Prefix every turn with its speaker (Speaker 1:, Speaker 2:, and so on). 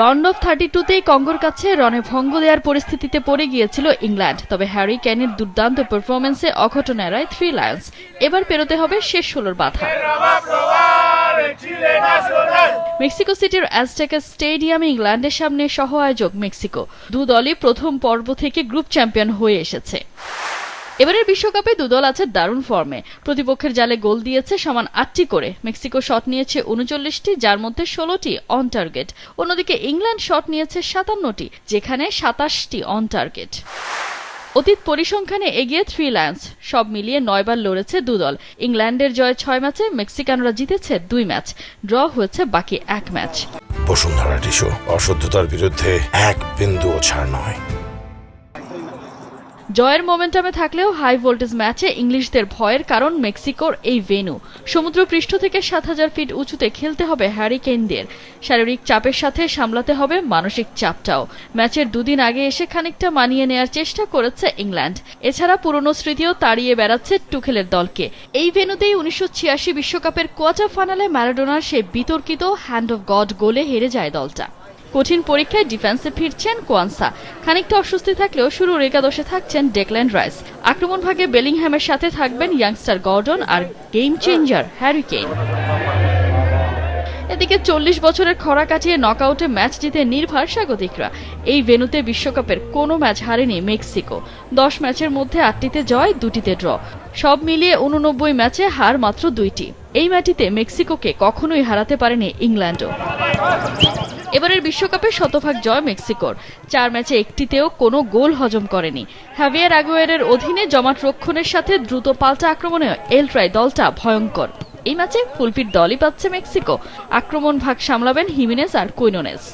Speaker 1: Round of 32তেই কঙ্গোর কাছে রানে ভঙ্গ দেওয়ার পরিস্থিতিতে পড়ে গিয়েছিল ইংল্যান্ড। তবে হ্যারি কেনের দুর্দান্ত পারফরম্যান্সে অঘটন এড়ায় থ্রি লায়ন্স। এবার পেরোতে হবে শেষ 16 বাধা। মেক্সিকো সিটির অ্যাজটেকা স্টেডিয়ামে ইংল্যান্ডের সামনে সহ আয়োজক মেক্সিকো। দু দলই প্রথম পর্ব থেকে গ্রুপ চ্যাম্পিয়ন হয়ে এসেছে। এবারের বিশ্বকাপে দুদল আছে দারুণ ফর্মে। প্রতিপক্ষের জালে গোল দিয়েছে সমান 8টি করে। মেক্সিকো শট নিয়েছে 39টি, যার মধ্যে 16টি অন টার্গেট। অন্যদিকে ইংল্যান্ড শট নিয়েছে 57টি, যেখানে 27টি অন টার্গেট। অতীত পরিসংখ্যানে এগিয়ে থ্রি লায়ন্স। সব মিলিয়ে 9 বার লড়েছে দুদল। ইংল্যান্ডের জয় 6 ম্যাচে, মেক্সিকানরা জিতেছে 2 ম্যাচ, ড্র হয়েছে বাকি 1 ম্যাচ।
Speaker 2: বসুন্ধরা টিস্যু, অশুদ্ধতার বিরুদ্ধে এক বিন্দুও ছাড় নয়।
Speaker 1: জয়ের মোমেন্টামে থাকলেও হাই ভোল্টেজ ম্যাচে ইংলিশদের ভয়ের কারণ মেক্সিকোর এই ভেন্যু। সমুদ্র পৃষ্ঠ থেকে 7000 ফিট উঁচুতে খেলতে হবে হ্যারি কেনদের। শারীরিক চাপের সাথে সামলাতে হবে মানসিক চাপটাও। ম্যাচের দুদিন আগে এসে খানিকটা মানিয়ে নেয়ার চেষ্টা করেছে ইংল্যান্ড। এছাড়া পুরনো স্মৃতিও তাড়িয়ে বেড়াচ্ছে টুখেলের দলকে। এই ভেন্যুতেই 1986 বিশ্বকাপের কোয়ার্টার ফাইনালে ম্যারাডোনার সেই বিতর্কিত হ্যান্ড অফ গড গোলে হেরে যায় দলটা। কঠিন পরীক্ষায় ডিফেন্সে ফিরছেন কোয়ানসা। খানিকটা অস্বস্তি থাকলেও শুরুর একাদশে থাকছেন ডেকল্যান্ড রাইস। আক্রমণ ভাগে বেলিংহ্যামের সাথে থাকবেন ইয়াংস্টার গর্ডন আর গেম চেঞ্জার হ্যারি কেইন। এদিকে 40 বছরের খরা কাটিয়ে নকআউটে ম্যাচ জিতে নির্ভর স্বাগতিকরা। এই ভেন্যুতে বিশ্বকাপের কোনো ম্যাচ হারেনি মেক্সিকো। 10 ম্যাচের মধ্যে 8টিতে জয়, 2টিতে ড্র। সব মিলিয়ে 89 ম্যাচে হার মাত্র 2টি। এই ম্যাচটিতে মেক্সিকোকে কখনোই হারাতে পারেনি ইংল্যান্ডও। এবারের বিশ্বকাপে শতভাগ জয় মেক্সিকোর। 4 ম্যাচে একটিতেও কোনো গোল হজম করেনি। হাভিয়ার আগুয়েরের অধীনে জমাট রক্ষণের সাথে দ্রুত পাল্টা আক্রমণে এল ট্রাই দলটা ভয়ঙ্কর। এই ম্যাচে ফুলফিট দলই পাচ্ছে মেক্সিকো। আক্রমণ ভাগ সামলাবেন হিমেনেজ আর কুইনোনেস।